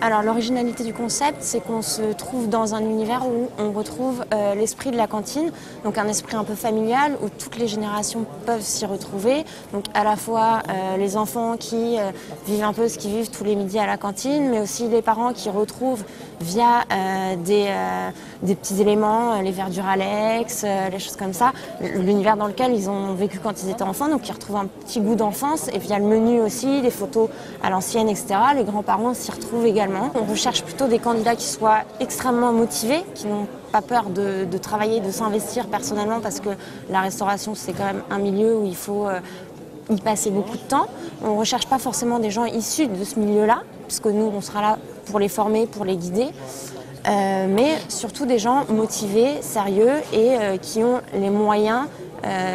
Alors l'originalité du concept, c'est qu'on se trouve dans un univers où on retrouve l'esprit de la cantine, donc un esprit un peu familial où toutes les générations peuvent s'y retrouver. Donc à la fois les enfants qui vivent un peu ce qu'ils vivent tous les midis à la cantine, mais aussi les parents qui retrouvent via des petits éléments, les verdures Alex, les choses comme ça, l'univers dans lequel ils ont vécu quand ils étaient enfants, donc ils retrouvent un petit goût d'enfance, et via le menu aussi, les photos à l'ancienne, etc. Les grands-parents s'y retrouvent également. On recherche plutôt des candidats qui soient extrêmement motivés, qui n'ont pas peur de travailler, de s'investir personnellement, parce que la restauration, c'est quand même un milieu où il faut y passer beaucoup de temps. On ne recherche pas forcément des gens issus de ce milieu-là, puisque nous, on sera là pour les former, pour les guider, mais surtout des gens motivés, sérieux et qui ont les moyens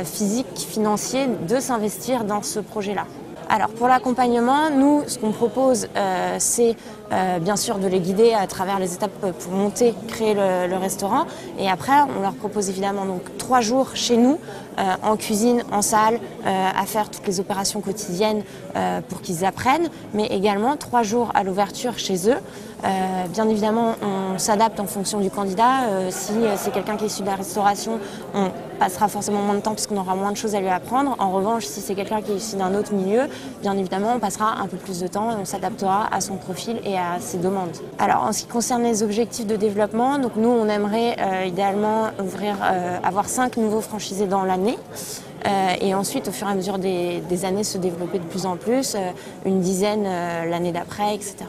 physiques, financiers de s'investir dans ce projet-là. Alors pour l'accompagnement, nous, ce qu'on propose, c'est bien sûr de les guider à travers les étapes pour monter, créer le restaurant. Et après, on leur propose évidemment donc 3 jours chez nous, en cuisine, en salle, à faire toutes les opérations quotidiennes pour qu'ils apprennent, mais également 3 jours à l'ouverture chez eux. Bien évidemment, on s'adapte en fonction du candidat. Si c'est quelqu'un qui est issu de la restauration, on passera forcément moins de temps parce qu'on aura moins de choses à lui apprendre. En revanche, si c'est quelqu'un qui est issu d'un autre milieu, bien évidemment, on passera un peu plus de temps et on s'adaptera à son profil et à ses demandes. Alors, en ce qui concerne les objectifs de développement, donc nous, on aimerait idéalement avoir 5 nouveaux franchisés dans l'année. Et ensuite, au fur et à mesure des années, se développer de plus en plus, une dizaine l'année d'après, etc.